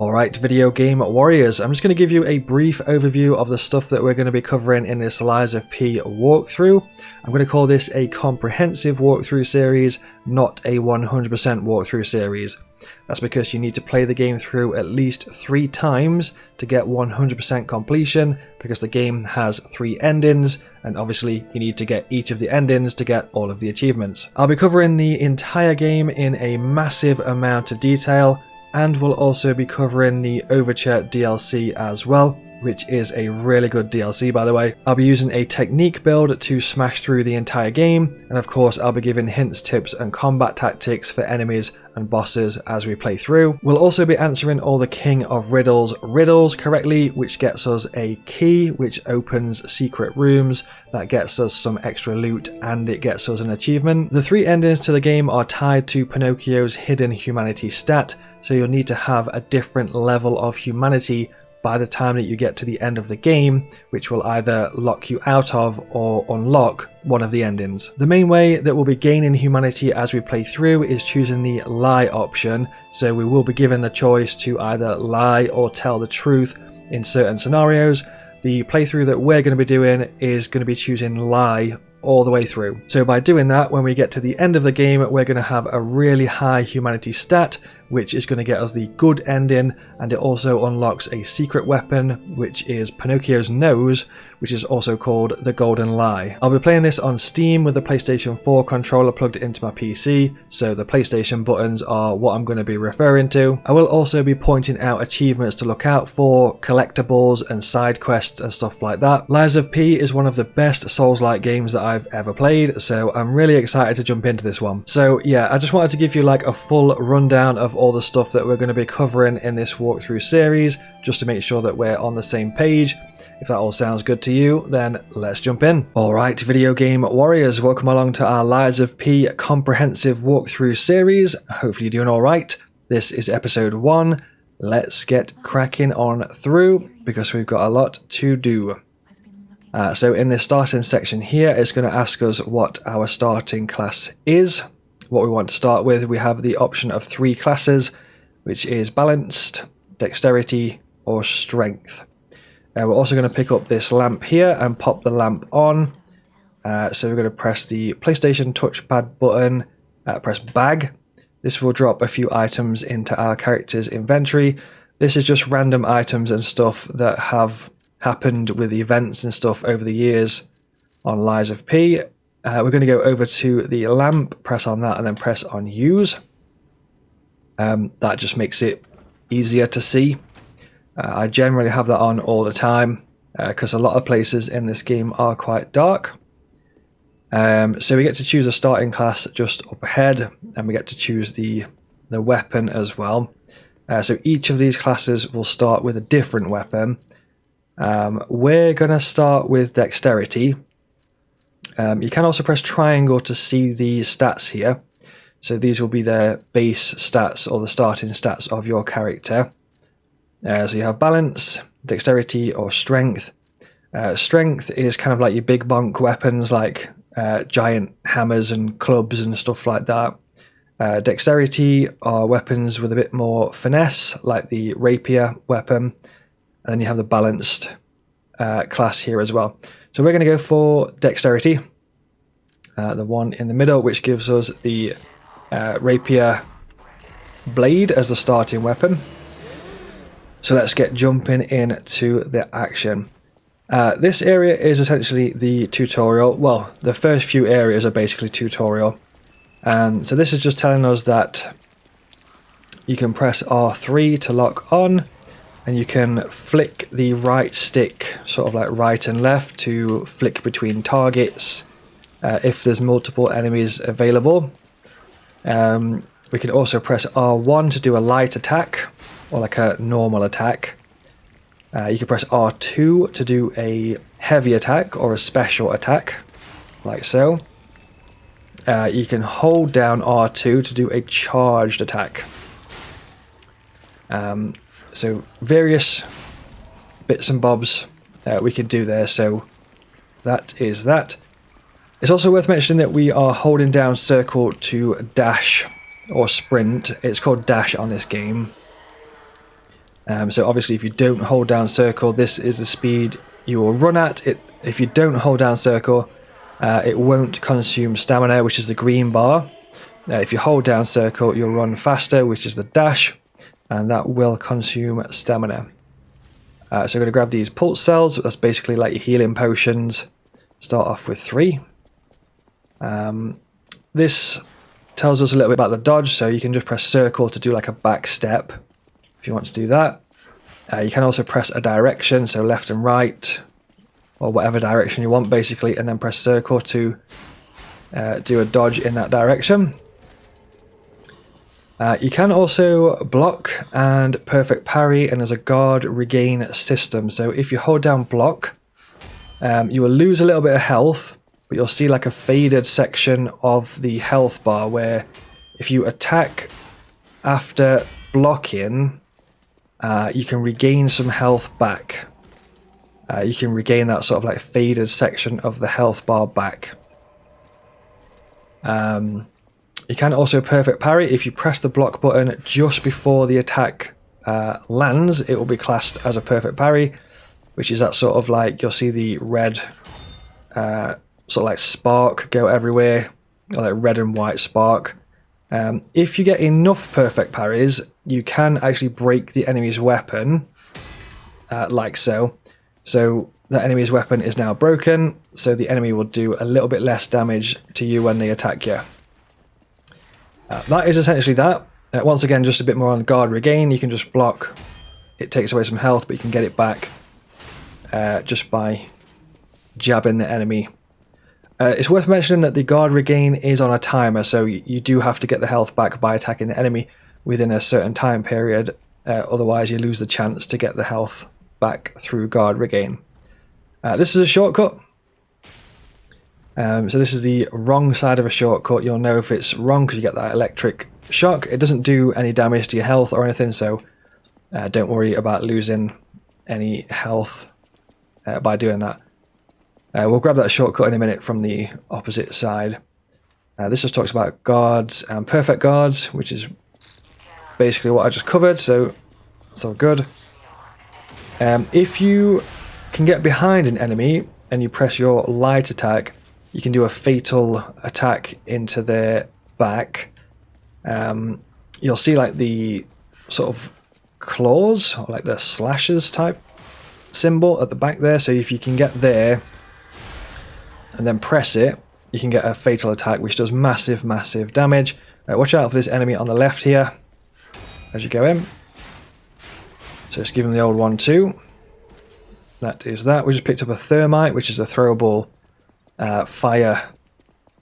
Alright, video game warriors, I'm just going to give you a brief overview of the stuff that we're going to be covering in this Lies of P walkthrough. I'm going to call this a comprehensive walkthrough series, not a 100% walkthrough series. That's because you need to play the game through at least 3 times to get 100% completion, because the game has 3 endings, and obviously you need to get each of the endings to get all of the achievements. I'll be covering the entire game in a massive amount of detail, and we'll also be covering the Overture DLC as well, which is a really good DLC by the way. I'll be using a technique build to smash through the entire game, and of course I'll be giving hints, tips and combat tactics for enemies and bosses as we play through. We'll also be answering all the King of Riddles riddles correctly, which gets us a key which opens secret rooms, that gets us some extra loot, and it gets us an achievement. The 3 endings to the game are tied to Pinocchio's hidden humanity stat, so you'll need to have a different level of humanity by the time that you get to the end of the game, which will either lock you out of or unlock one of the endings. The main way that we'll be gaining humanity as we play through is choosing the lie option, so we will be given the choice to either lie or tell the truth in certain scenarios. The playthrough that we're going to be doing is going to be choosing lie all the way through. So by doing that, when we get to the end of the game, we're going to have a really high humanity stat, which is going to get us the good ending, and it also unlocks a secret weapon, which is Pinocchio's nose, which is also called the Golden Lie. I'll be playing this on Steam with the PlayStation 4 controller plugged into my PC, so the PlayStation buttons are what I'm going to be referring to. I will also be pointing out achievements to look out for, collectibles and side quests and stuff like that. Lies of P is one of the best Souls-like games that I've ever played, so I'm really excited to jump into this one. So yeah, I just wanted to give you like a full rundown of all the stuff that we're going to be covering in this walkthrough series, just to make sure that we're on the same page. If that all sounds good to you, then let's jump in. Alright, video game warriors, welcome along to our Lies of P comprehensive walkthrough series. Hopefully you're doing alright. This is episode 1. Let's get cracking on through, because we've got a lot to do. So in this starting section here, it's going to ask us what our starting class is. What we want to start with, we have the option of 3 classes, which is balanced, dexterity or strength. We're also going to pick up this lamp here and pop the lamp on. So we're going to press the PlayStation touchpad button, press bag. This will drop a few items into our character's inventory. This is just random items and stuff that have happened with events and stuff over the years on Lies of P. We're going to go over to the lamp, press on that and then press on use. That just makes it easier to see. I generally have that on all the time because a lot of places in this game are quite dark. So we get to choose a starting class just up ahead, and we get to choose the weapon as well. So each of these classes will start with a different weapon. We're going to start with dexterity. You can also press triangle to see the stats here. So these will be the base stats or the starting stats of your character. So you have balance, dexterity or strength. Strength is kind of like your big bonk weapons like giant hammers and clubs and stuff like that. Dexterity are weapons with a bit more finesse, like the rapier weapon. And then you have the balanced class here as well. So we're going to go for dexterity, the one in the middle, which gives us the rapier blade as the starting weapon. So let's get jumping into the action. This area is essentially the tutorial. Well, the first few areas are basically tutorial. So this is just telling us that you can press R3 to lock on, and you can flick the right stick, sort of like right and left, to flick between targets if there's multiple enemies available. We can also press R1 to do a light attack, or like a normal attack. You can press R2 to do a heavy attack or a special attack, like so. You can hold down R2 to do a charged attack. So various bits and bobs we can do there, so that is that. It's also worth mentioning that we are holding down circle to dash or sprint. It's called dash on this game. So obviously if you don't hold down circle, this is the speed you will run at. If you don't hold down circle, it won't consume stamina, which is the green bar. If you hold down circle, you'll run faster, which is the dash, and that will consume stamina. So I'm going to grab these pulse cells. That's basically like your healing potions. Start off with 3. This tells us a little bit about the dodge, so you can just press circle to do like a back step if you want to do that. You can also press a direction, so left and right, or whatever direction you want basically, and then press circle to do a dodge in that direction. You can also block and perfect parry, and there's a guard regain system. So if you hold down block, you will lose a little bit of health, but you'll see like a faded section of the health bar where if you attack after blocking, you can regain some health back. You can regain that sort of like faded section of the health bar back. You can also perfect parry. If you press the block button just before the attack lands, it will be classed as a perfect parry, which is that sort of like, you'll see the red sort of like spark go everywhere, or like red and white spark. If you get enough perfect parries, you can actually break the enemy's weapon, like so. So the enemy's weapon is now broken, so the enemy will do a little bit less damage to you when they attack you. That is essentially that. Once again, just a bit more on guard regain. You can just block. It takes away some health, but you can get it back just by jabbing the enemy. It's worth mentioning that the guard regain is on a timer, so you do have to get the health back by attacking the enemy within a certain time period. Otherwise, you lose the chance to get the health back through guard regain. This is a shortcut. So this is the wrong side of a shortcut. You'll know if it's wrong because you get that electric shock. It doesn't do any damage to your health or anything, so don't worry about losing any health by doing that. We'll grab that shortcut in a minute from the opposite side. This just talks about guards and perfect guards, which is basically what I just covered, so it's all good. If you can get behind an enemy and you press your light attack, you can do a fatal attack into their back. You'll see like the sort of claws, or like the slashes type symbol at the back there. So if you can get there and then press it, you can get a fatal attack which does massive, massive damage. Watch out for this enemy on the left here as you go in. So just give him the old 1-2. That is that. We just picked up a thermite, which is a throwable fire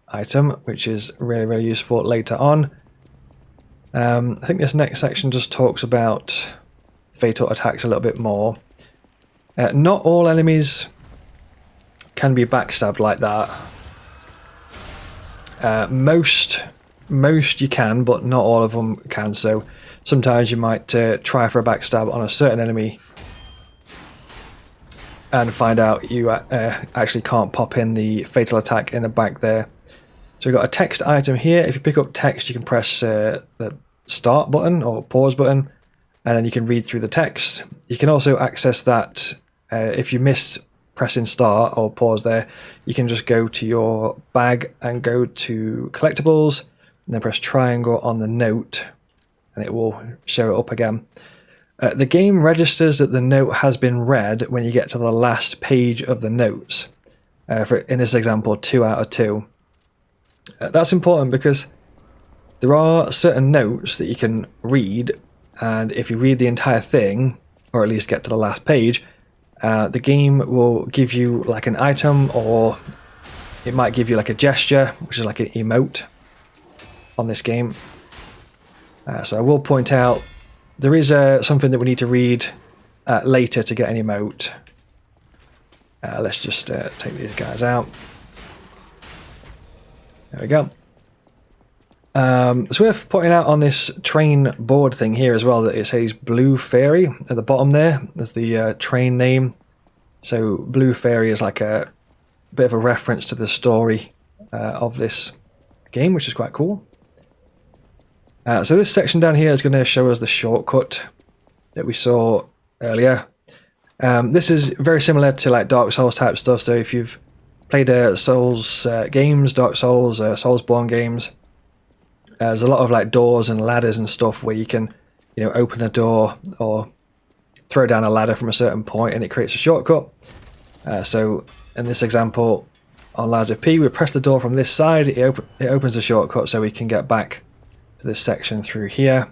item, which is really, really useful later on. I think this next section just talks about fatal attacks a little bit more. Not all enemies can be backstabbed like that. Most you can, but not all of them can. So sometimes you might try for a backstab on a certain enemy and find out you actually can't pop in the fatal attack in the back there. So we've got a text item here. If you pick up text, you can press the start button or pause button, and then you can read through the text. You can also access that if you miss pressing start or pause there, you can just go to your bag and go to collectibles, and then press triangle on the note, and it will show it up again. The game registers that the note has been read when you get to the last page of the notes. In this example, 2 out of 2. That's important because there are certain notes that you can read, and if you read the entire thing, or at least get to the last page, the game will give you like an item, or it might give you like a gesture, which is like an emote on this game. So I will point out there is something that we need to read later to get an emote. Let's just take these guys out. There we go. It's worth pointing out on this train board thing here as well that it says Blue Fairy at the bottom there. That's the train name. So Blue Fairy is like a bit of a reference to the story of this game, which is quite cool. So this section down here is going to show us the shortcut. that we saw earlier. This is very similar to like Dark Souls type stuff. So if you've played Souls games, Dark Souls, Soulsborne games, there's a lot of like doors and ladders and stuff where you can, you know, open a door or throw down a ladder from a certain point and it creates a shortcut. So in this example on Lies of P, we press the door from this side, it opens a shortcut so we can get back to this section through here.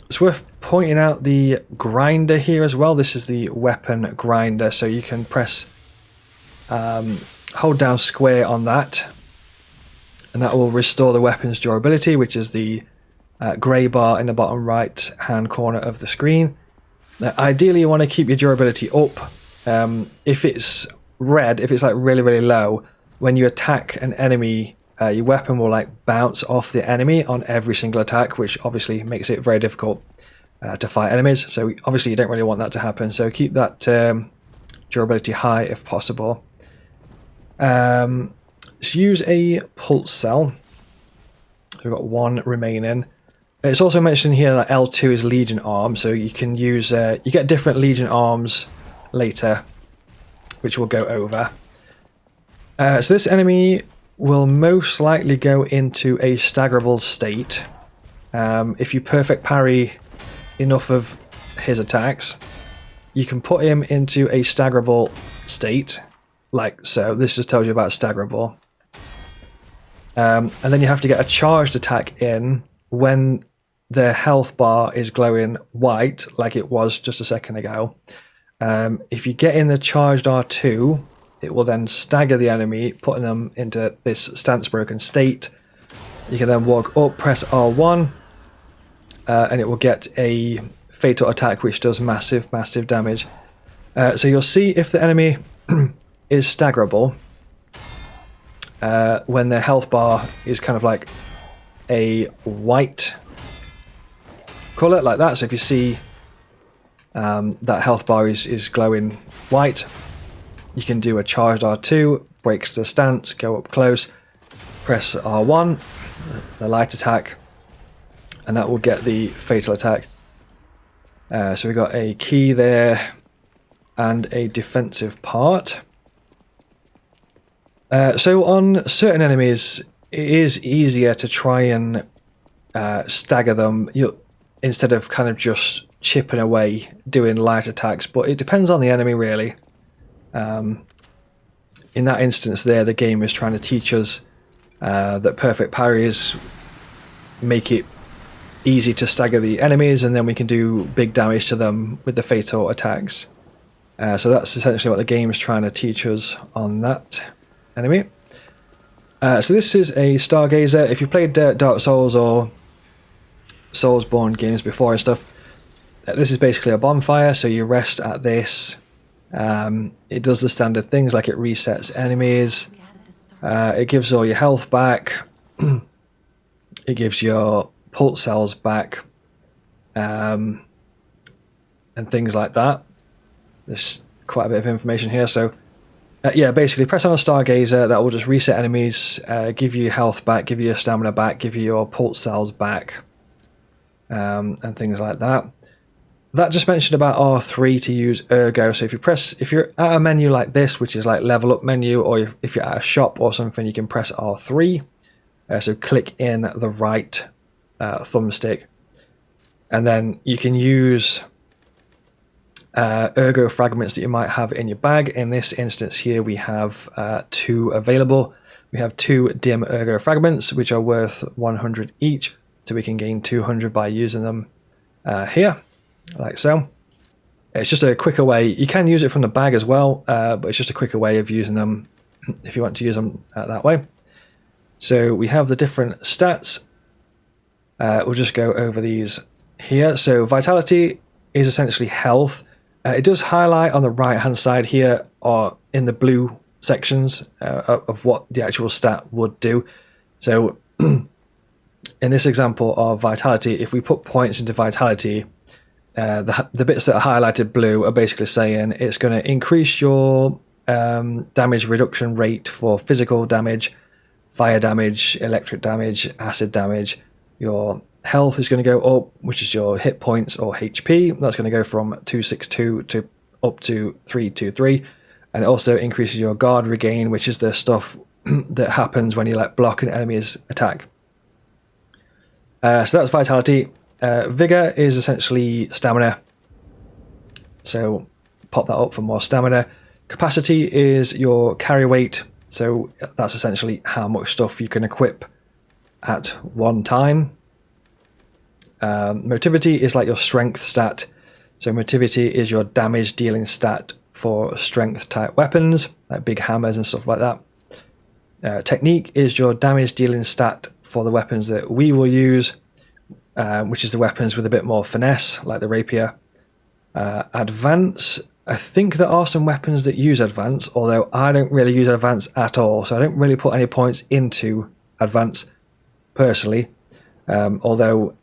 It's worth pointing out the grinder here as well. This is the weapon grinder, so you can press hold down square on that and that will restore the weapon's durability, which is the grey bar in the bottom right hand corner of the screen. Now, ideally you want to keep your durability up. If it's red, if it's like really low, when you attack an enemy, your weapon will like bounce off the enemy on every single attack, which obviously makes it very difficult to fight enemies. So obviously you don't really want that to happen, so keep that durability high if possible. Let's use a pulse cell. So we've got one remaining. It's also mentioned here that L2 is Legion Arm, so you can use you get different Legion Arms later, which we'll go over. So this enemy will most likely go into a staggerable state. If you perfect parry enough of his attacks, you can put him into a staggerable state, like so. This just tells you about staggerable. And then you have to get a charged attack in when the health bar is glowing white, like it was just a second ago. If you get in the charged R2, it will then stagger the enemy, putting them into this stance broken state. You can then walk up, press R1, and it will get a fatal attack which does massive damage. So you'll see if the enemy is staggerable when their health bar is kind of like a white colour like that. So if you see that health bar is glowing white, you can do a charged R2, breaks the stance, go up close, press R1, the light attack, and that will get the fatal attack. So we got a key there and a defensive part. So on certain enemies, it is easier to try and stagger them instead of kind of just chipping away doing light attacks, but it depends on the enemy really. In that instance there, the game is trying to teach us that perfect parries make it easy to stagger the enemies, and then we can do big damage to them with the fatal attacks. So that's essentially what the game is trying to teach us on that enemy. So this is a Stargazer. If you played Dark Souls or Soulsborne games before and stuff, this is basically a bonfire, so you rest at this. It does the standard things like it resets enemies, it gives all your health back, it gives your pulse cells back, and things like that. There's quite a bit of information here. So yeah, basically press on a Stargazer, that will just reset enemies, give you health back, give you your stamina back, give you your pulse cells back, and things like that. That just mentioned about R3 to use Ergo. So if you're at a menu like this, which is like level up menu, or if you're at a shop or something, you can press R3. So click in the right thumbstick, and then you can use Ergo fragments that you might have in your bag. In this instance here, we have 2 available. We have 2 dim Ergo fragments, which are worth 100 each. So we can gain 200 by using them here. Like so. It's just a quicker way. You can use it from the bag as well, but it's just a quicker way of using them if you want to use them that way. So we have the different stats. We'll just go over these here. So vitality is essentially health. It does highlight on the right hand side here, or in the blue sections of what the actual stat would do. So in this example of vitality, if we put points into vitality, the bits that are highlighted blue are basically saying it's going to increase your damage reduction rate for physical damage, fire damage, electric damage, acid damage, your health is going to go up, which is your hit points or HP. That's going to go from 262 to up to 323. And it also increases your guard regain, which is the stuff that happens when you like block an enemy's attack. So that's vitality. Vigor is essentially stamina. So pop that up for more stamina. Capacity is your carry weight. So that's essentially how much stuff you can equip at one time. Motivity is like your strength stat. So motivity is your damage dealing stat for strength type weapons, like big hammers and stuff like that. Technique is your damage dealing stat for the weapons that we will use, which is the weapons with a bit more finesse, like the rapier. Advance, I think there are some weapons that use advance, although I don't really use advance at all, so I don't really put any points into advance personally, although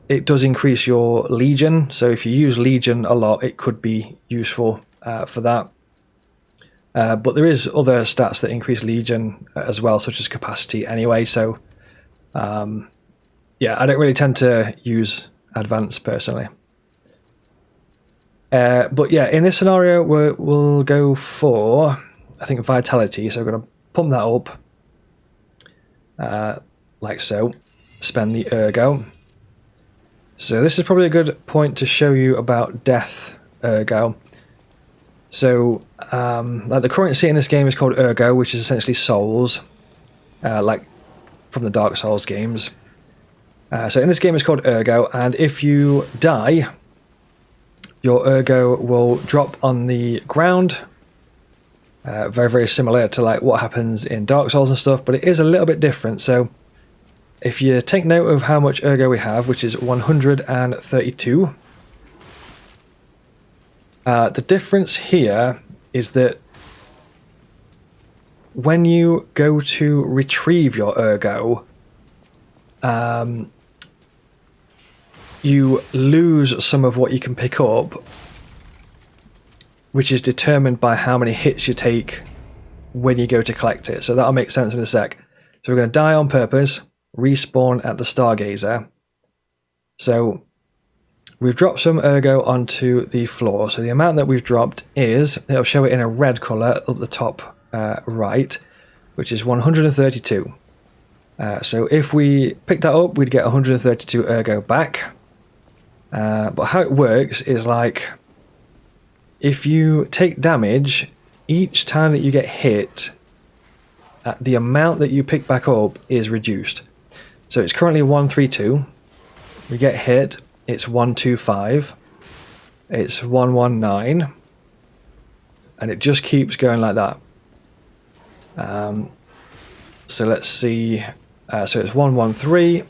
it does increase your legion, so if you use legion a lot it could be useful for that. But there is other stats that increase legion as well, such as capacity anyway, so yeah, I don't really tend to use advance personally. But yeah, in this scenario we'll go for, I think, vitality, so we're going to pump that up like so, spend the ergo. So this is probably a good point to show you about death ergo. So like the currency in this game is called ergo, which is essentially souls, like from the Dark Souls games. So in this game it's called ergo, and if you die, your ergo will drop on the ground. Very, very similar to like what happens in Dark Souls and stuff, but it is a little bit different. So if you take note of how much ergo we have, which is 132, the difference here is that when you go to retrieve your ergo, you lose some of what you can pick up, which is determined by how many hits you take when you go to collect it. So that'll make sense in a sec. So we're going to die on purpose, respawn at the Stargazer. So we've dropped some ergo onto the floor. So the amount that we've dropped is, it'll show it in a red colour up the top right, which is 132. So if we pick that up, we'd get 132 ergo back. But how it works is like, if you take damage, each time that you get hit, the amount that you pick back up is reduced. So it's currently 132. We get hit, it's 125. It's 119. And it just keeps going like that. So let's see. So it's 113.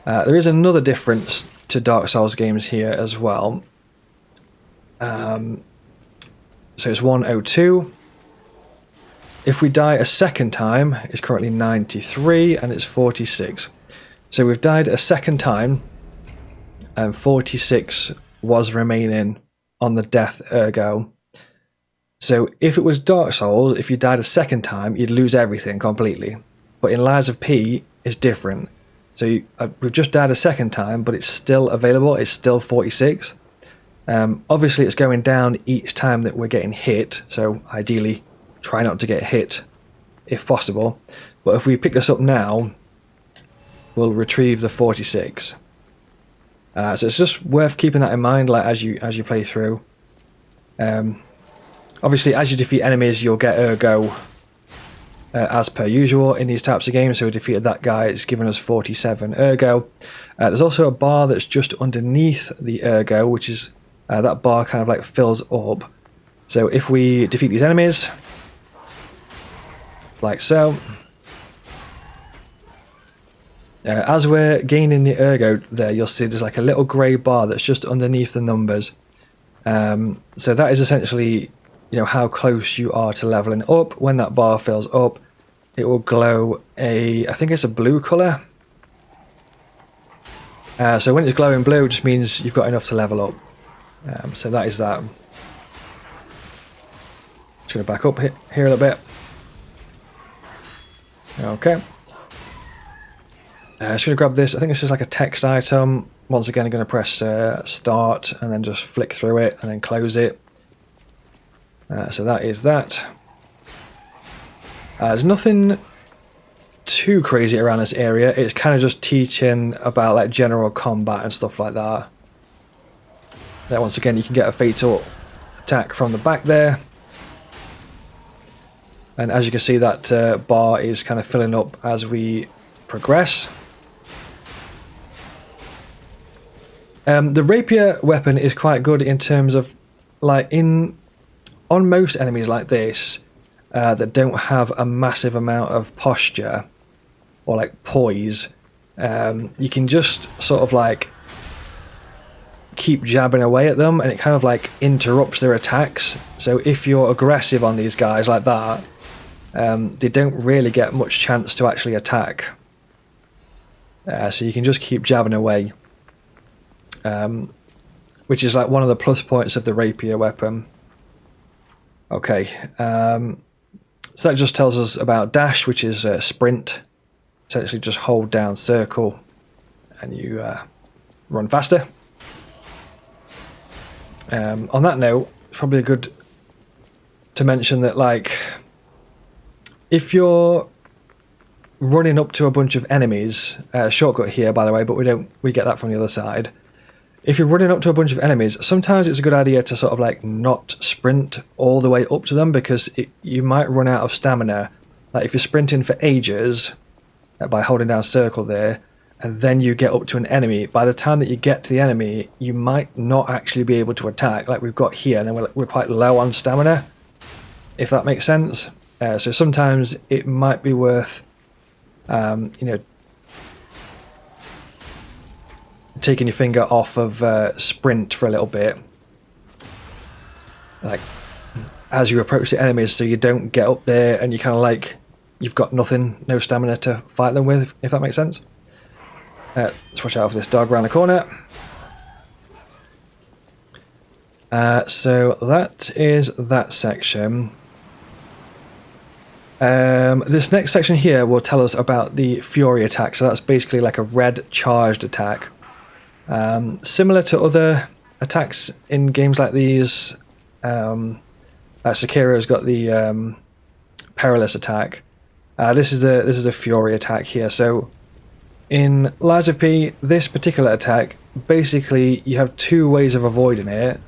There is another difference to Dark Souls games here as well. So it's 102. If we die a second time, it's currently 93 and it's 46. So we've died a second time and 46 was remaining on the death ergo. So if it was Dark Souls, if you died a second time, you'd lose everything completely. But in Lies of P, it's different. So we've just died a second time, but it's still available. It's still 46. Obviously, it's going down each time that we're getting hit. So ideally, try not to get hit if possible. But if we pick this up now, we'll retrieve the 46. So it's just worth keeping that in mind, like as you play through. Obviously, as you defeat enemies, you'll get ergo as per usual in these types of games. So we defeated that guy, it's given us 47 ergo. There's also a bar that's just underneath the ergo, which is that bar kind of like fills up. So if we defeat these enemies, like so, as we're gaining the ergo there, you'll see there's like a little grey bar that's just underneath the numbers. So that is essentially, how close you are to leveling up. When that bar fills up, it will glow I think it's a blue colour. So when it's glowing blue, it just means you've got enough to level up. So that is that. Just going to back up here a little bit. Okay. Just going to grab this. I think this is like a text item. Once again, I'm going to press start and then just flick through it and then close it. So that is that. There's nothing too crazy around this area. It's kind of just teaching about like general combat and stuff like that. Then once again, you can get a fatal attack from the back there. And as you can see, that bar is kind of filling up as we progress. The rapier weapon is quite good in terms of, like, on most enemies like this that don't have a massive amount of posture or like poise, you can just sort of like keep jabbing away at them, and it kind of like interrupts their attacks. So if you're aggressive on these guys like that, they don't really get much chance to actually attack. So you can just keep jabbing away. Which is like one of the plus points of the rapier weapon. Okay, so that just tells us about dash, which is sprint. Essentially just hold down circle and you run faster. On that note, it's probably good to mention that, like, if you're running up to a bunch of enemies, shortcut here by the way, but we get that from the other side. If you're running up to a bunch of enemies, sometimes it's a good idea to sort of like not sprint all the way up to them, because you might run out of stamina. Like if you're sprinting for ages by holding down circle there, and then you get up to an enemy, by the time that you get to the enemy, you might not actually be able to attack like we've got here, and then we're quite low on stamina, if that makes sense. So sometimes it might be worth, you know, taking your finger off of sprint for a little bit, like as you approach the enemies, so you don't get up there and you kind of like you've got nothing, no stamina to fight them with, if that makes sense. Let's watch out for this dog around the corner. So that is that section. This next section here will tell us about the Fury attack. So that's basically like a red charged attack. Similar to other attacks in games like these, Sekiro's got the perilous attack. This is a Fury attack here. So in Lies of P, this particular attack, basically you have two ways of avoiding it.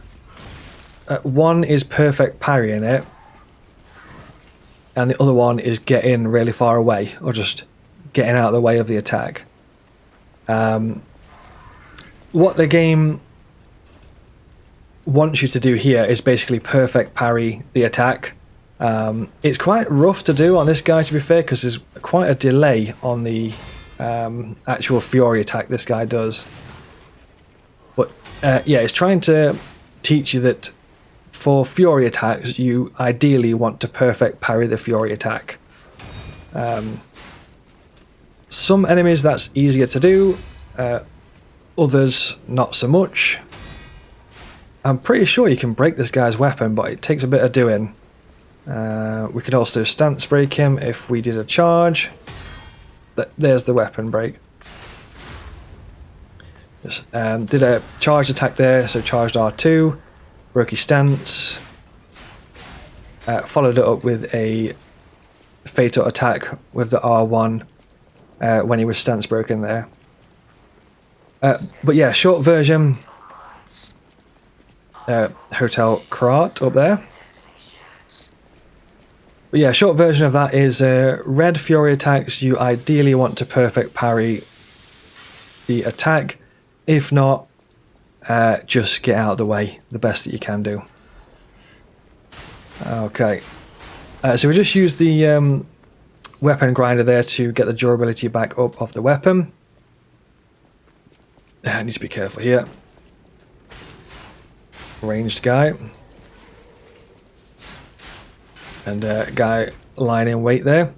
One is perfect parrying it, and the other one is getting really far away, or just getting out of the way of the attack. What the game wants you to do here is basically perfect parry the attack. It's quite rough to do on this guy, to be fair, because there's quite a delay on the actual Fury attack this guy does. But yeah, it's trying to teach you that for Fury attacks, you ideally want to perfect parry the Fury attack. Some enemies that's easier to do, others not so much. I'm pretty sure you can break this guy's weapon, but it takes a bit of doing. We could also stance break him if we did a charge. There's the weapon break. Just did a charged attack there, so charged R2, broke his stance, followed it up with a fatal attack with the R1 when he was stance broken there. But yeah, short version, Hotel Krat up there. But yeah, short version of that is red Fury attacks, you ideally want to perfect parry the attack. If not, just get out of the way, the best that you can do. Okay, so we just used the weapon grinder there to get the durability back up of the weapon. I need to be careful here. Ranged guy. And guy lying in wait there.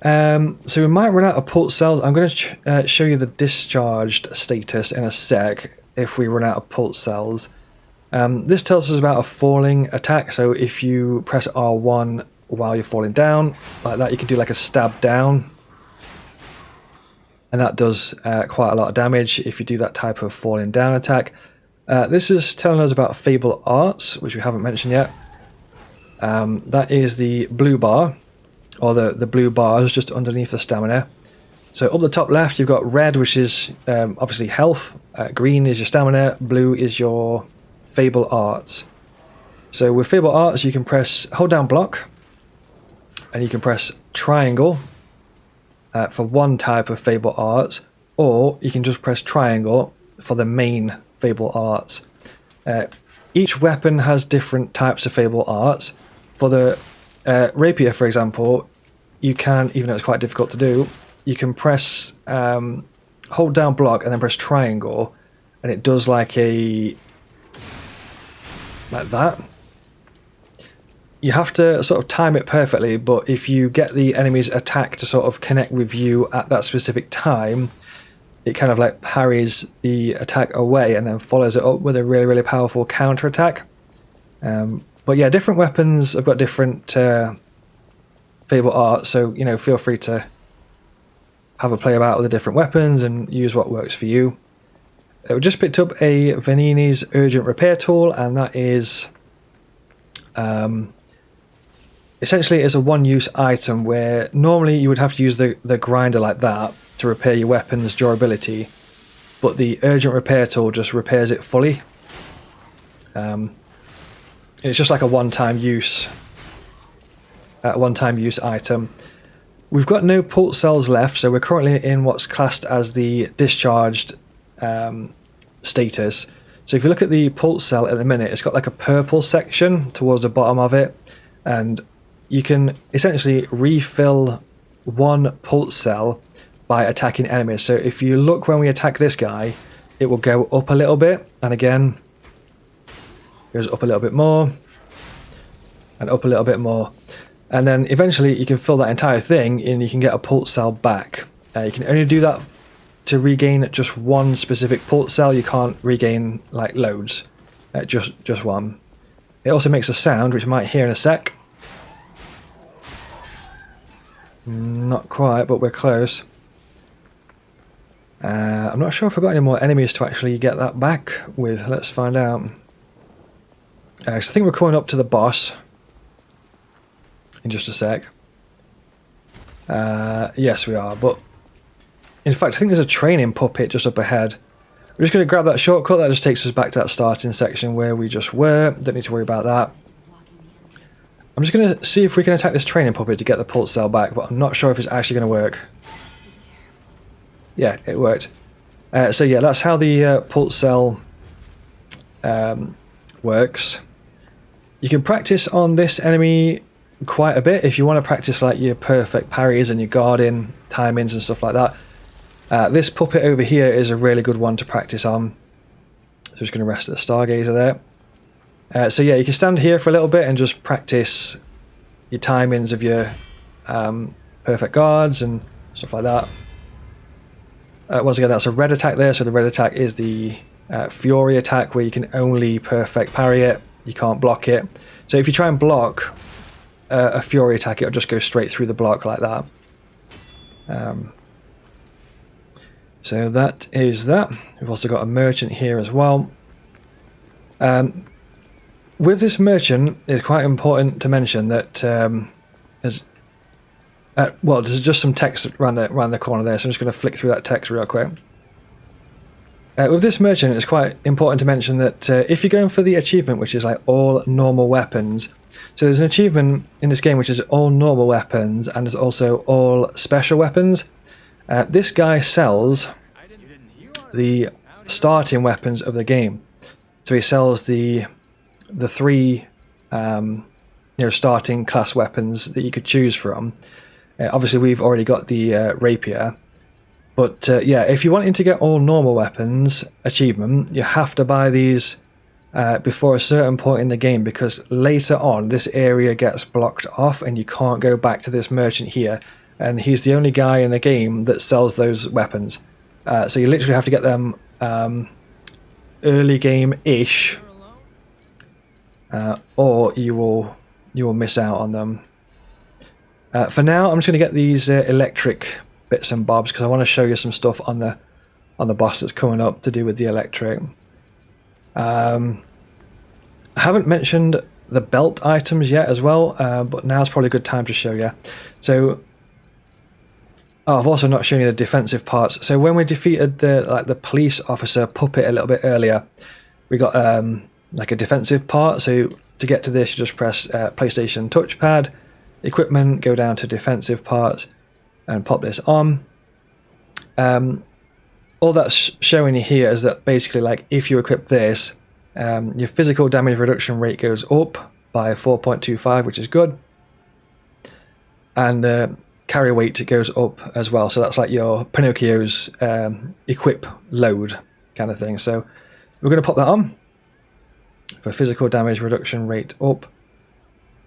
So we might run out of pulse cells. I'm going to show you the discharged status in a sec if we run out of pulse cells. This tells us about a falling attack. So if you press R1 while you're falling down, like that, you can do like a stab down. and that does quite a lot of damage if you do that type of falling down attack. This is telling us about Fable Arts, which we haven't mentioned yet. That is the blue bar, or the blue bars just underneath the stamina. So up the top left you've got red, which is obviously health, green is your stamina, blue is your Fable Arts. So with Fable Arts you can hold down block, and you can press triangle for one type of Fable Arts, or you can just press triangle for the main Fable Arts. Each weapon has different types of Fable Arts. For the rapier, for example, you can, even though it's quite difficult to do, you can press hold down block and then press triangle, and it does like that. You have to sort of time it perfectly, but if you get the enemy's attack to sort of connect with you at that specific time, it kind of like parries the attack away and then follows it up with a really, really powerful counter attack. But yeah, different weapons have got different Fable Arts, so you know, feel free to have a play about with the different weapons and use what works for you. We just picked up a Vanini's Urgent Repair Tool, and that is essentially it's a one-use item where normally you would have to use the grinder like that to repair your weapon's durability, but the Urgent Repair Tool just repairs it fully. It's just like a one-time use item. We've got no pulse cells left, so we're currently in what's classed as the discharged status. So if you look at the pulse cell at the minute, it's got like a purple section towards the bottom of it, and you can essentially refill one pulse cell by attacking enemies. So if you look when we attack this guy, it will go up a little bit, and again goes up a little bit more and up a little bit more, and then eventually you can fill that entire thing and you can get a pulse cell back. You can only do that to regain just one specific pulse cell. You can't regain like loads, just one. It also makes a sound which you might hear in a sec. Not quite, but we're close. I'm not sure if I've got any more enemies to actually get that back with. Let's find out. So I think we're coming up to the boss in just a sec. Yes, we are, but in fact I think there's a training puppet just up ahead. We're just going to grab that shortcut that just takes us back to that starting section where we just were. Don't need to worry about that. I'm just going to see if we can attack this training puppet to get the pulse cell back, but I'm not sure if it's actually going to work. Yeah, it worked. So yeah, that's how the pulse cell works. You can practice on this enemy quite a bit if you want to practice like your perfect parries and your guarding timings and stuff like that. This puppet over here is a really good one to practice on. So just going to rest at the Stargazer there. So yeah, you can stand here for a little bit and just practice your timings of your perfect guards and stuff like that. Once again, that's a red attack there, so the red attack is the Fury attack where you can only perfect parry it, you can't block it. So if you try and block a Fury attack, it'll just go straight through the block like that. So that is that. We've also got a merchant here as well. With this merchant, it's quite important to mention that there's just some text around the corner there, so I'm just going to flick through that text real quick. With this merchant, it's quite important to mention that if you're going for the achievement, which is like all normal weapons, so there's an achievement in this game which is all normal weapons, and there's also all special weapons. This guy sells the starting weapons of the game, so he sells the three starting class weapons that you could choose from. Obviously we've already got the rapier, but yeah, if you're wanting to get all normal weapons achievement, you have to buy these before a certain point in the game, because later on this area gets blocked off and you can't go back to this merchant here, and he's the only guy in the game that sells those weapons. So you literally have to get them early game-ish, or you will miss out on them. For now, I'm just going to get these electric bits and bobs because I want to show you some stuff on the boss that's coming up to do with the electric. I haven't mentioned the belt items yet as well, but now's probably a good time to show you. So, I've also not shown you the defensive parts. So when we defeated the police officer puppet a little bit earlier, we got like a defensive part. So to get to this, you just press PlayStation touchpad, equipment, go down to defensive parts, and pop this on. All that's showing you here is that basically, like, if you equip this, your physical damage reduction rate goes up by 4.25, which is good, and the carry weight goes up as well. So that's like your Pinocchio's equip load kind of thing. So we're going to pop that on for physical damage reduction rate up.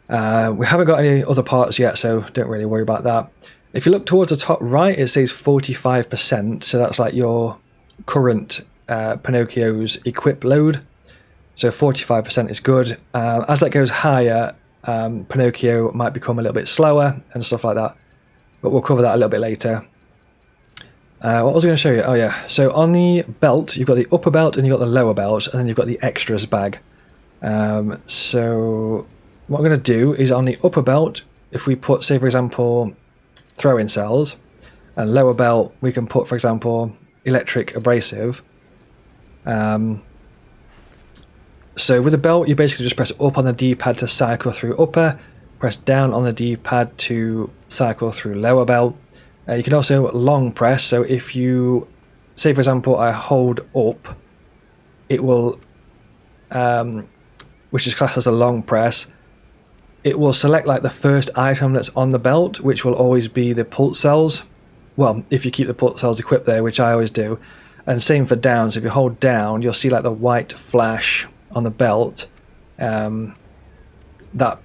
We haven't got any other parts yet, so don't really worry about that. If you look towards the top right, it says 45%, so that's like your current Pinocchio's equip load. So 45% is good. As that goes higher, Pinocchio might become a little bit slower and stuff like that, but we'll cover that a little bit later. What was I going to show you? Oh yeah, so on the belt, you've got the upper belt and you've got the lower belt, and then you've got the extras bag. So what I'm going to do is on the upper belt, if we put, say for example, throwing cells, and lower belt we can put, for example, electric abrasive. So with the belt, you basically just press up on the D-pad to cycle through upper, press down on the D-pad to cycle through lower belt. You can also long press, so if you, say for example, I hold up, it will, which is classed as a long press, it will select like the first item that's on the belt, which will always be the pulse cells. Well, if you keep the pulse cells equipped there, which I always do. And same for down, so if you hold down, you'll see like the white flash on the belt. That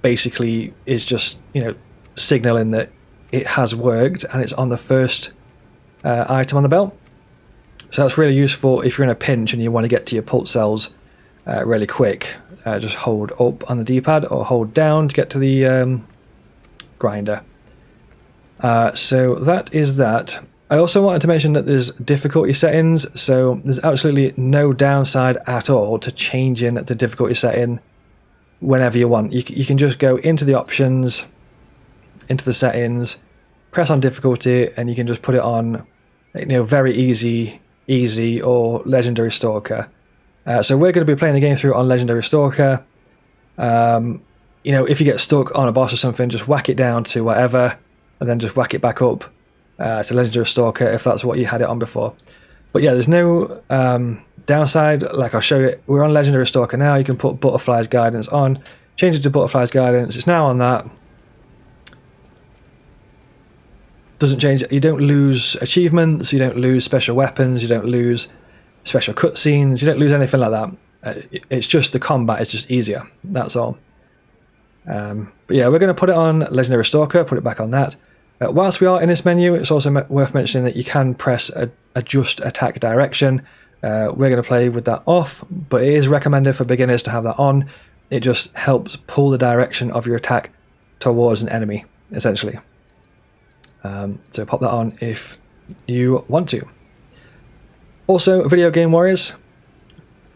basically is just, you know, signaling that it has worked and it's on the first item on the belt. So that's really useful if you're in a pinch and you want to get to your pulse cells really quick. Just hold up on the D-pad or hold down to get to the grinder. So that is that. I also wanted to mention that there's difficulty settings, so there's absolutely no downside at all to changing the difficulty setting whenever you want. You can just go into the options, into the settings, press on difficulty, and you can just put it on, you know, very easy, or legendary stalker. So we're going to be playing the game through on legendary stalker. You know, if you get stuck on a boss or something, just whack it down to whatever, and then just whack it back up to legendary stalker if that's what you had it on before. But yeah, there's no downside. Like I'll show you, we're on legendary stalker now. You can put butterfly's guidance on, change it to butterfly's guidance. It's now on that. Doesn't change. You don't lose achievements, you don't lose special weapons, you don't lose special cutscenes, you don't lose anything like that. It's just the combat is just easier, that's all. But yeah, we're going to put it on legendary stalker, put it back on that. Whilst we are in this menu, it's also worth mentioning that you can press adjust attack direction. We're going to play with that off, but it is recommended for beginners to have that on. It just helps pull the direction of your attack towards an enemy, essentially. So pop that on if you want to. Also, video game warriors,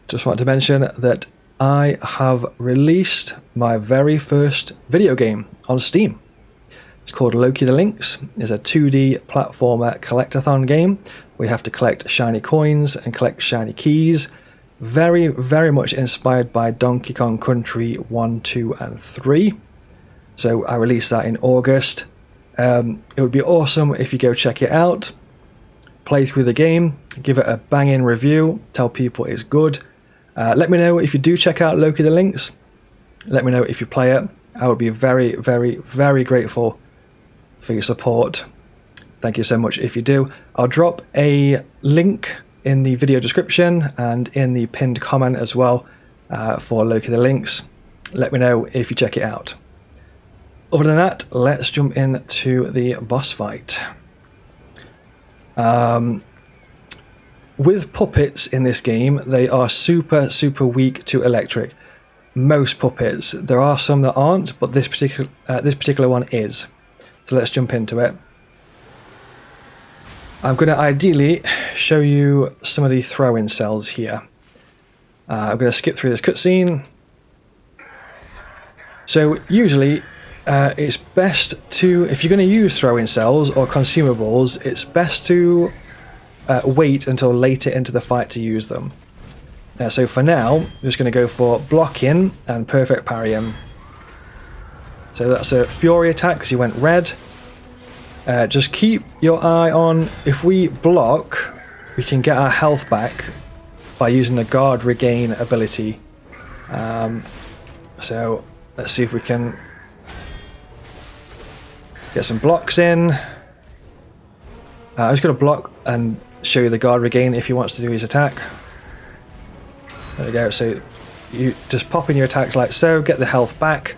just wanted to mention that I have released my very first video game on Steam. It's called Loki the Lynx. It's a 2D platformer collectathon game. We have to collect shiny coins and collect shiny keys. Very, very much inspired by Donkey Kong Country 1, 2 and 3. So I released that in August. It would be awesome if you go check it out, play through the game, give it a banging review, tell people it's good. Let me know if you do check out Loki the Lynx. Let me know if you play it. I would be very, very, very grateful for your support. Thank you so much if you do. I'll drop a link in the video description and in the pinned comment as well for Loki the Lynx. Let me know if you check it out. Other than that, let's jump into the boss fight. With puppets in this game, they are super, super weak to electric. Most puppets. There are some that aren't, but this particular one is. So let's jump into it. I'm going to ideally show you some of the throw-in cells here. I'm going to skip through this cutscene. So usually it's best to, if you're going to use throw-in cells or consumables, it's best to wait until later into the fight to use them. So for now, I'm just going to go for blocking and perfect parrying. So that's a fury attack because you went red. Just keep your eye on, if we block, we can get our health back by using the guard regain ability. So let's see if we can get some blocks in. I'm just going to block and show you the guard regain if he wants to do his attack. There we go, so you just pop in your attacks like so, get the health back.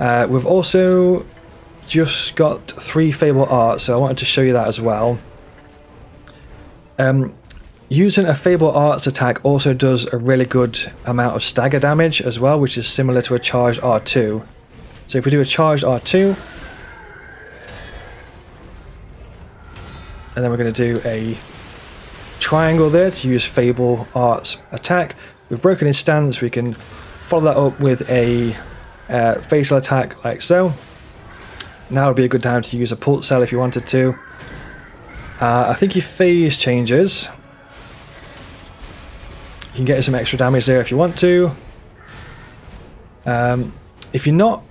We've also just got 3 Fable Arts, so I wanted to show you that as well. Using a Fable Arts attack also does a really good amount of stagger damage as well, which is similar to a charged R2. So if we do a charged R2, and then we're going to do a triangle there to use Fable Arts attack. We've broken his stance, we can follow that up with a facial attack like so. Now would be a good time to use a pulse cell if you wanted to. I think your phase changes. You can get some extra damage there if you want to. If you're not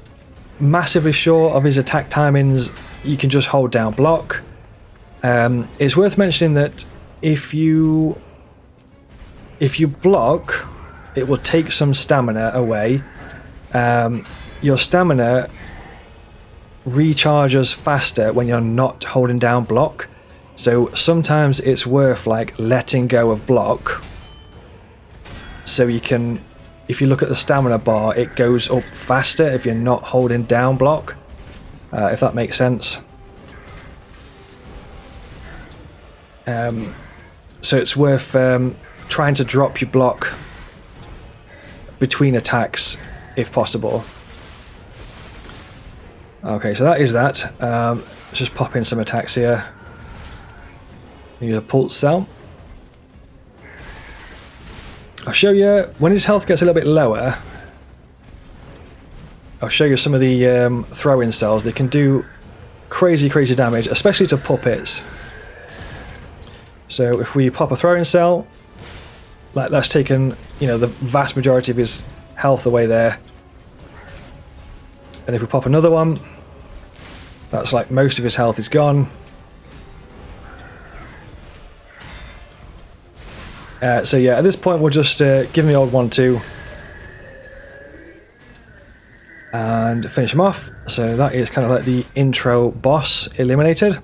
massively sure of his attack timings, you can just hold down block. It's worth mentioning that if you block, it will take some stamina away. Your stamina recharges faster when you're not holding down block, so sometimes it's worth like letting go of block, so you can, if you look at the stamina bar, it goes up faster if you're not holding down block, if that makes sense. So it's worth trying to drop your block between attacks if possible. Okay, so that is that. Let's just pop in some attacks here. Use a pulse cell. I'll show you, when his health gets a little bit lower, I'll show you some of the throw-in cells. They can do crazy damage, especially to puppets. So if we pop a throw-in cell, like that's taken, you know, the vast majority of his health away there. And if we pop another one, that's like most of his health is gone. So yeah, at this point we'll just give him the old 1-2 and finish him off. So that is kind of like the intro boss eliminated.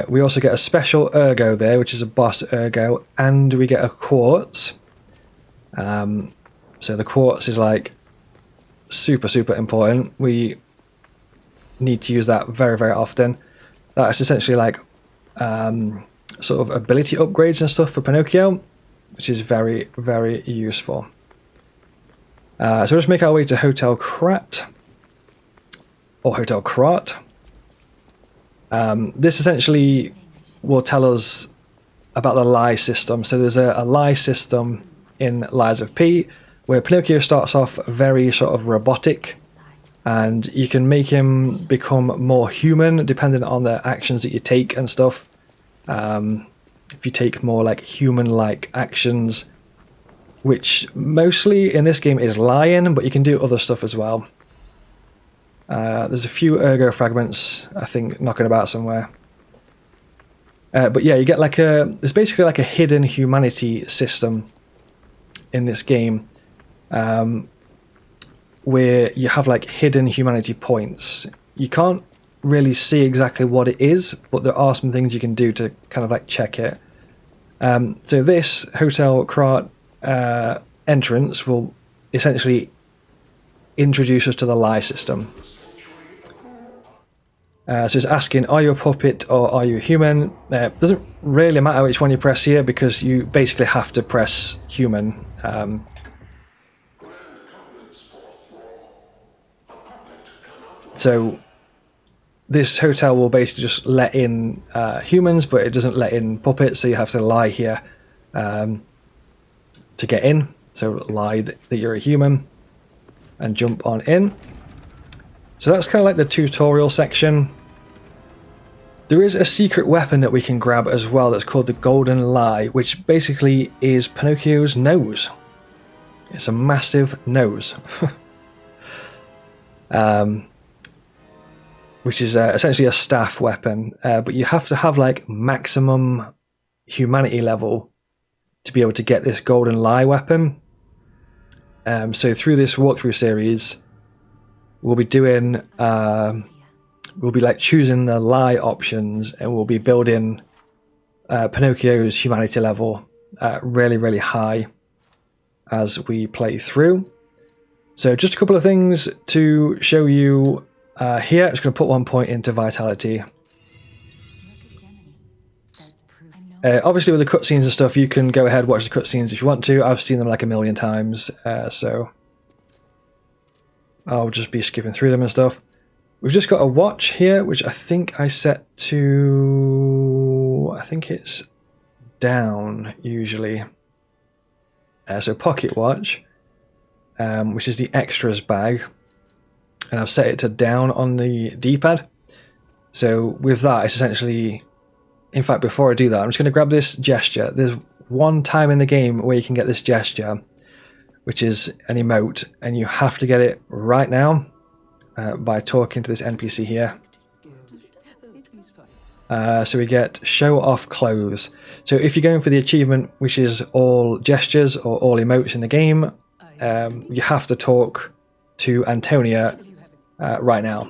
We also get a special Ergo there, which is a boss Ergo, and we get a Quartz. So the Quartz is like super important. We need to use that very often. That's essentially like sort of ability upgrades and stuff for Pinocchio, which is very useful. So we'll just make our way to Hotel Krat, or Hotel Krat. This essentially will tell us about the lie system. So there's a lie system in Lies of P, where Pinocchio starts off very sort of robotic, and you can make him become more human depending on the actions that you take and stuff. If you take more like human-like actions, which mostly in this game is lying, but you can do other stuff as well. There's a few Ergo fragments, I think, knocking about somewhere. But yeah, you get like there's basically like a hidden humanity system in this game, where you have like hidden humanity points. You can't really see exactly what it is, but there are some things you can do to kind of like check it. So this Hotel Krat entrance will essentially introduce us to the lie system. So it's asking, are you a puppet or are you a human? Doesn't really matter which one you press here, because you basically have to press human. So this hotel will basically just let in humans, but it doesn't let in puppets, so you have to lie here to get in. So lie that you're a human and jump on in. So that's kind of like the tutorial section. There is a secret weapon that we can grab as well that's called the Golden Lie, which basically is Pinocchio's nose. It's a massive nose. Which is essentially a staff weapon, but you have to have like maximum humanity level to be able to get this Golden Lie weapon. So through this walkthrough series, we'll be doing, we'll be like choosing the lie options, and we'll be building Pinocchio's humanity level really, really high as we play through. So just a couple of things to show you here. I'm just going to put 1 point into vitality. Obviously with the cutscenes and stuff, you can go ahead and watch the cutscenes if you want to. I've seen them like a million times, so I'll just be skipping through them and stuff. We've just got a watch here, which I think I set to... I think it's down, usually. So pocket watch, which is the extras bag. And I've set it to down on the D-pad. So with that, it's essentially... In fact, before I do that, I'm just going to grab this gesture. There's one time in the game where you can get this gesture, which is an emote, and you have to get it right now by talking to this NPC here. So we get show off clothes. So if you're going for the achievement, which is all gestures or all emotes in the game, you have to talk to Antonia right now.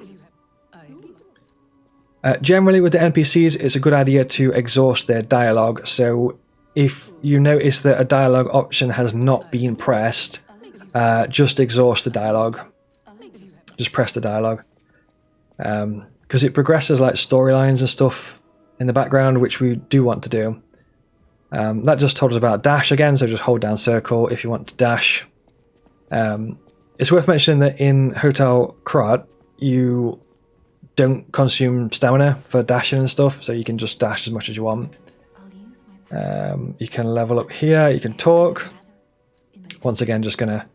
Generally with the NPCs, it's a good idea to exhaust their dialogue. So if you notice that a dialogue option has not been pressed, just exhaust the dialogue. Just press the dialogue. Because it progresses like storylines and stuff in the background, which we do want to do. That just told us about dash again, so just hold down circle if you want to dash. It's worth mentioning that in Hotel Krat, you don't consume stamina for dashing and stuff, so you can just dash as much as you want. You can level up here, you can talk. Once again, just gonna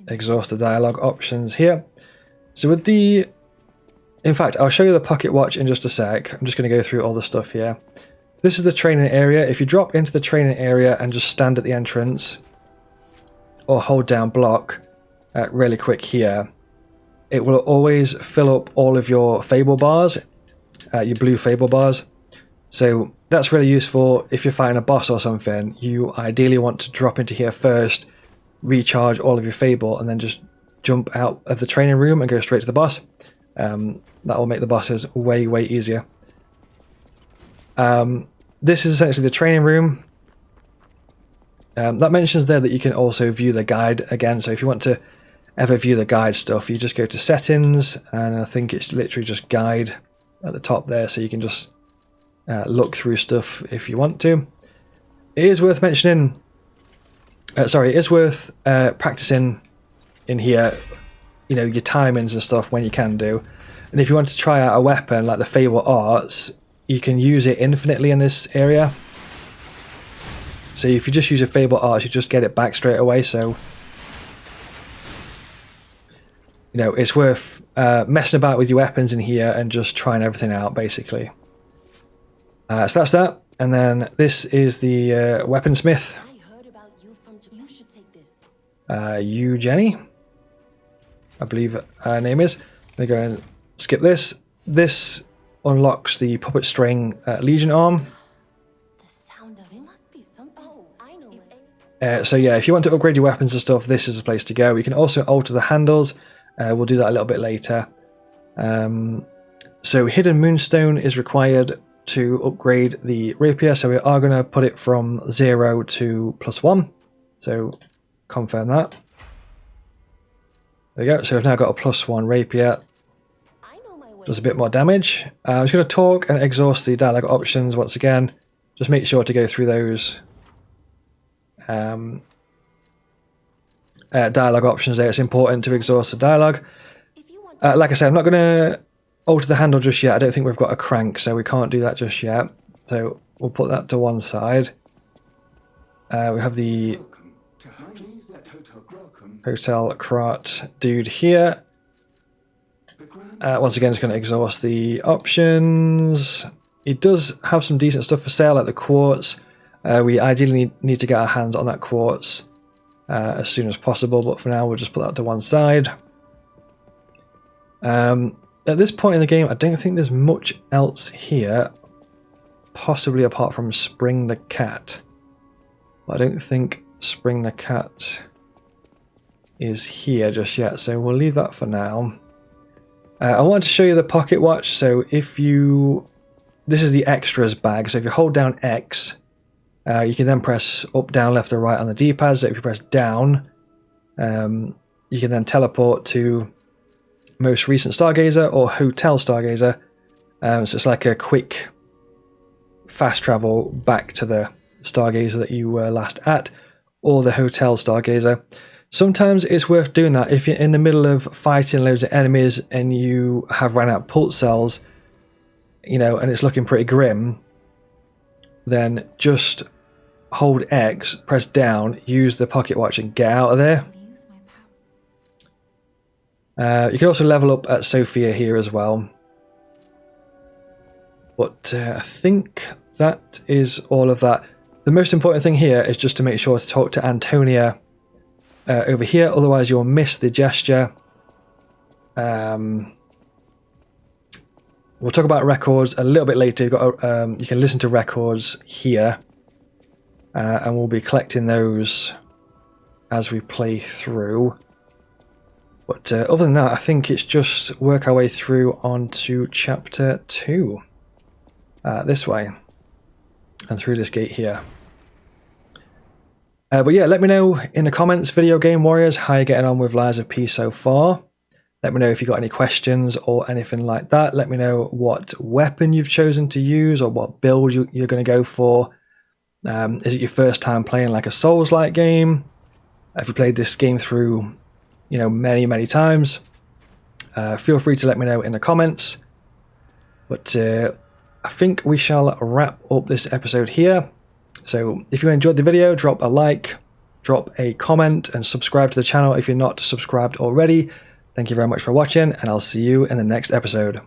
exhaust the dialogue options here. So with the... In fact, I'll show you the pocket watch in just a sec. I'm just gonna go through all the stuff here. This is the training area. If you drop into the training area and just stand at the entrance, or hold down block really quick here, it will always fill up all of your fable bars, your blue fable bars. So that's really useful if you're fighting a boss or something. You ideally want to drop into here first, recharge all of your fable, and then just jump out of the training room and go straight to the boss. That will make the bosses way, way easier. This is essentially the training room. That mentions there that you can also view the guide again. So if you want to ever view the guide stuff, you just go to settings, and I think it's literally just guide at the top there, so you can just look through stuff if you want to. It is worth mentioning, it is worth practicing in here, you know, your timings and stuff when you can do. And if you want to try out a weapon like the Fable Arts, you can use it infinitely in this area. So if you just use a Fable Arts, you just get it back straight away. So, you know, it's worth messing about with your weapons in here and just trying everything out, basically. So that's that. And then this is the weaponsmith. You, Jenny, I believe her name is. I'm going to go and skip this. This unlocks the puppet string Legion arm. So yeah, if you want to upgrade your weapons and stuff, this is a place to go. You can also alter the handles. We'll do that a little bit later. So Hidden Moonstone is required to upgrade the rapier. So we are going to put it from 0 to +1. So confirm that. There we go. So we've now got a +1 rapier. Does a bit more damage. I'm just going to talk and exhaust the dialogue options once again. Just make sure to go through those dialogue options there. It's important to exhaust the dialogue. Like I said, I'm not going to alter the handle just yet. I don't think we've got a crank, so we can't do that just yet. So we'll put that to one side. We have the Hotel Krat dude here. Once again, it's going to exhaust the options. It does have some decent stuff for sale, like the Quartz. We ideally need to get our hands on that Quartz as soon as possible, but for now we'll just put that to one side. At this point in the game, I don't think there's much else here, possibly apart from Spring the Cat. But I don't think Spring the Cat is here just yet, so we'll leave that for now. I wanted to show you the pocket watch. So if you, this is the extras bag, so if you hold down X, you can then press up, down, left or right on the D-pad. So if you press down, you can then teleport to most recent Stargazer or Hotel Stargazer. So it's like a quick fast travel back to the Stargazer that you were last at, or the Hotel Stargazer. Sometimes it's worth doing that if you're in the middle of fighting loads of enemies and you have run out of pulse cells, you know, and it's looking pretty grim. Then just hold X, press down, use the pocket watch and get out of there. You can also level up at Sophia here as well. But I think that is all of that. The most important thing here is just to make sure to talk to Antonia over here, otherwise you'll miss the gesture. We'll talk about records a little bit later. You've got you can listen to records here, and we'll be collecting those as we play through. But other than that, I think it's just work our way through onto chapter 2, this way, and through this gate here. But yeah, let me know in the comments, Video Game Warriors, how you're getting on with Lies of P so far. Let me know if you've got any questions or anything like that. Let me know what weapon you've chosen to use or what build you're going to go for. Is it your first time playing like a Souls-like game? If you played this game through, you know, many times, feel free to let me know in the comments. But I think we shall wrap up this episode here. So if you enjoyed the video, drop a like, drop a comment and subscribe to the channel if you're not subscribed already. Thank you very much for watching, and I'll see you in the next episode.